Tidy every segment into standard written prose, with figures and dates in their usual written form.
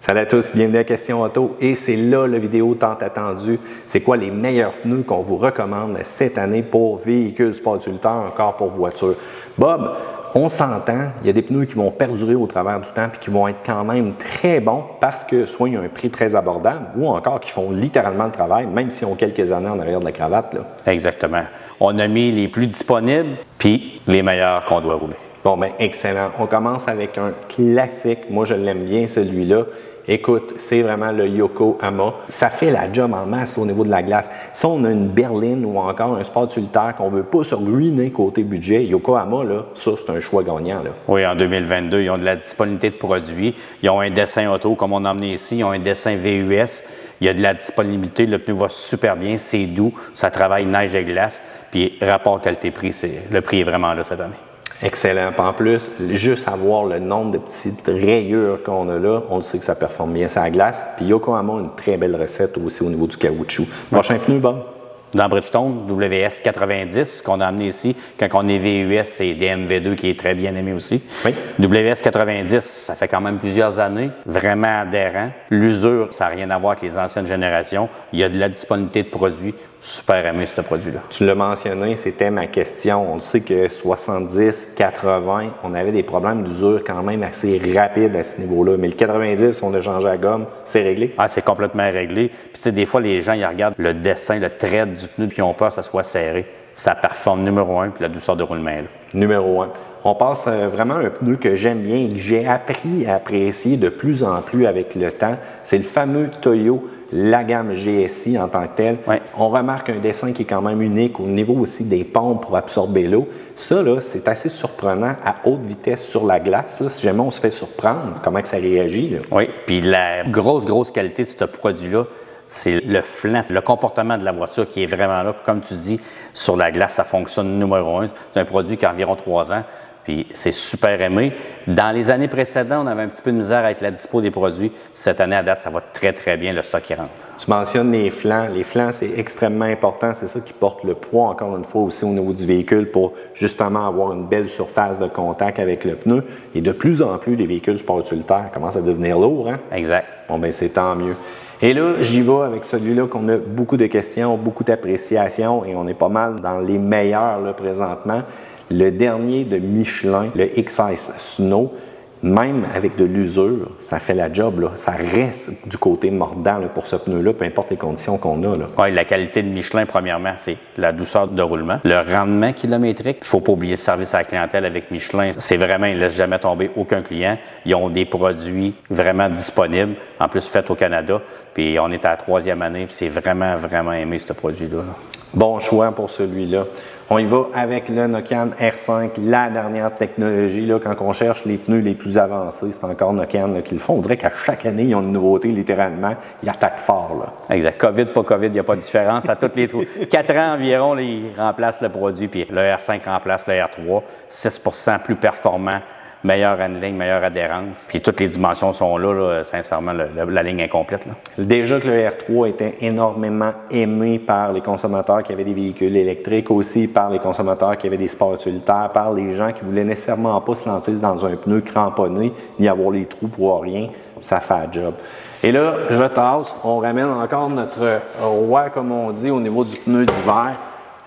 Salut à tous, bienvenue à Question Auto et c'est là la vidéo tant attendue. C'est quoi les meilleurs pneus qu'on vous recommande cette année pour véhicules sport utilitaires, encore pour voitures? Bob, on s'entend, il y a des pneus qui vont perdurer au travers du temps et qui vont être quand même très bons parce que soit il y a un prix très abordable ou encore qui font littéralement le travail, même s'ils ont quelques années en arrière de la cravate. Là. Exactement. On a mis les plus disponibles puis les meilleurs qu'on doit rouler. Bon, bien, excellent. On commence avec un classique. Moi, je l'aime bien, celui-là. Écoute, c'est vraiment le Yokohama. Ça fait la job en masse au niveau de la glace. Si on a une berline ou encore un sport utilitaire qu'on ne veut pas se ruiner côté budget, Yokohama, là, ça, c'est un choix gagnant. Là. Oui, en 2022, ils ont de la disponibilité de produits. Ils ont un dessin auto, comme on a emmené ici. Ils ont un dessin VUS. Il y a de la disponibilité. Le pneu va super bien. C'est doux. Ça travaille neige et glace. Puis, rapport qualité-prix, le prix est vraiment là cette année. Excellent. En plus, juste avoir le nombre de petites rayures qu'on a là, on le sait que ça performe bien sur la glace. Puis Yokohama a une très belle recette aussi au niveau du caoutchouc. Prochain pneu, Bob? Dans Bridgestone, WS 90, qu'on a amené ici. Quand on est VUS, c'est DMV2 qui est très bien aimé aussi. Oui. WS 90, ça fait quand même plusieurs années. Vraiment adhérent. L'usure, ça n'a rien à voir avec les anciennes générations. Il y a de la disponibilité de produits. Super aimé, ce produit-là. Tu l'as mentionné, c'était ma question. On sait que 70, 80, on avait des problèmes d'usure quand même assez rapides à ce niveau-là. Mais le 90, on a changé la gomme, c'est réglé? Ah, c'est complètement réglé. Puis, tu sais, des fois, les gens, ils regardent le dessin, le trait du pneu, puis ils ont peur que ça soit serré. Ça performe numéro 1, puis la douceur de roulement est là. Numéro 1. On passe vraiment à un pneu que j'aime bien et que j'ai appris à apprécier de plus en plus avec le temps. C'est le fameux Toyo, la gamme GSI en tant que telle. Ouais. On remarque un dessin qui est quand même unique au niveau aussi des pompes pour absorber l'eau. Ça, là, c'est assez surprenant à haute vitesse sur la glace. Là, si jamais on se fait surprendre, comment que ça réagit? Là? Oui, puis la grosse qualité de ce produit-là, c'est le flanc, le comportement de la voiture qui est vraiment là. Puis comme tu dis, sur la glace, ça fonctionne numéro 1. C'est un produit qui a environ 3 ans. Puis c'est super aimé. Dans les années précédentes, on avait un petit peu de misère avec la dispo des produits. Cette année, à date, ça va très bien, le stock qui rentre. Tu mentionnes les flancs. Les flancs, c'est extrêmement important. C'est ça qui porte le poids, encore une fois, aussi au niveau du véhicule pour justement avoir une belle surface de contact avec le pneu. Et de plus en plus, les véhicules sport utilitaires commencent à devenir lourds. Hein? Exact. Bon, bien, c'est tant mieux. Et là, j'y vais avec celui-là qu'on a beaucoup de questions, beaucoup d'appréciation et on est pas mal dans les meilleurs là, présentement. Le dernier de Michelin, le XIce Snow, même avec de l'usure, ça fait la job. Là. Ça reste du côté mordant là, pour ce pneu-là, peu importe les conditions qu'on a. Oui, la qualité de Michelin, premièrement, c'est la douceur de roulement. Le rendement kilométrique, il ne faut pas oublier le service à la clientèle avec Michelin. C'est vraiment, ils ne laissent jamais tomber aucun client. Ils ont des produits vraiment disponibles, en plus faits au Canada. Puis on est à la 3e année, puis c'est vraiment aimé ce produit-là. Bon choix pour celui-là. On y va avec le Nokian R5, la dernière technologie. Là, quand on cherche les pneus les plus avancés, c'est encore Nokian là, qui le font. On dirait qu'à chaque année, ils ont une nouveauté, littéralement. Ils attaquent fort. Là. Exact. COVID, pas COVID, il n'y a pas de différence. À toutes les 4 ans environ, là, ils remplacent le produit, puis le R5 remplace le R3. 6 % plus performant, meilleur handling, meilleure adhérence. Puis toutes les dimensions sont là sincèrement, la ligne est complète. Là. Déjà que le R3 était énormément aimé par les consommateurs qui avaient des véhicules électriques, aussi par les consommateurs qui avaient des sports utilitaires, par les gens qui ne voulaient nécessairement pas se lancer dans un pneu cramponné, ni avoir les trous pour rien, ça fait un job. Et là, je tasse, on ramène encore notre roi, comme on dit, au niveau du pneu d'hiver,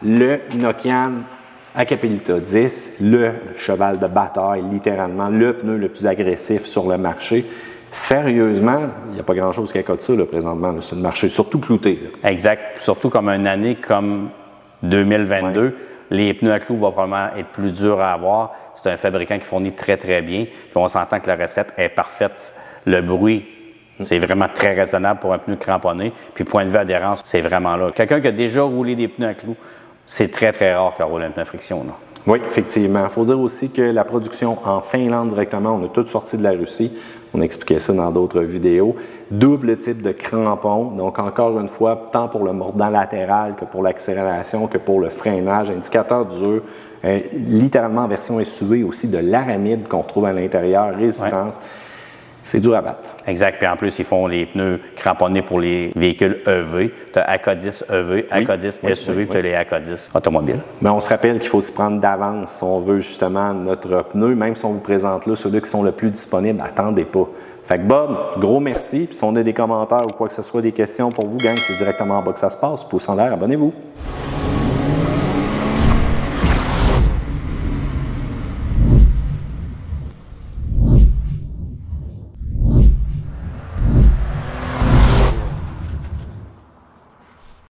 le Nokian Hakkapeliitta 10, le cheval de bataille, littéralement, le pneu le plus agressif sur le marché. Sérieusement, il n'y a pas grand-chose qui accote ça là, présentement là, sur le marché, surtout clouté. Là. Exact. Surtout comme une année comme 2022, ouais. Les pneus à clous vont probablement être plus durs à avoir. C'est un fabricant qui fournit très bien. Puis on s'entend que la recette est parfaite. Le bruit, c'est vraiment très raisonnable pour un pneu cramponné. Puis point de vue adhérence, c'est vraiment là. Quelqu'un qui a déjà roulé des pneus à clous, c'est très rare qu'il roule un pneu à friction. Là. Oui, effectivement. Il faut dire aussi que la production en Finlande directement, on a tout sorti de la Russie. On expliquait ça dans d'autres vidéos. Double type de crampon. Donc, encore une fois, tant pour le mordant latéral que pour l'accélération, que pour le freinage. Indicateur d'usure, littéralement en version SUV aussi, de l'aramide qu'on retrouve à l'intérieur, résistance. Ouais. C'est dur à battre. Exact. Puis en plus, ils font les pneus cramponnés pour les véhicules EV. Tu as ACA10 EV, ACA10 SUV, puis tu as les ACA10 automobiles. Mais on se rappelle qu'il faut s'y prendre d'avance si on veut justement notre pneu. Même si on vous présente là ceux-là qui sont le plus disponibles, attendez pas. Fait que Bob, gros merci. Puis si on a des commentaires ou quoi que ce soit, des questions pour vous, gang, c'est directement en bas que ça se passe. Pouce en l'air, abonnez-vous.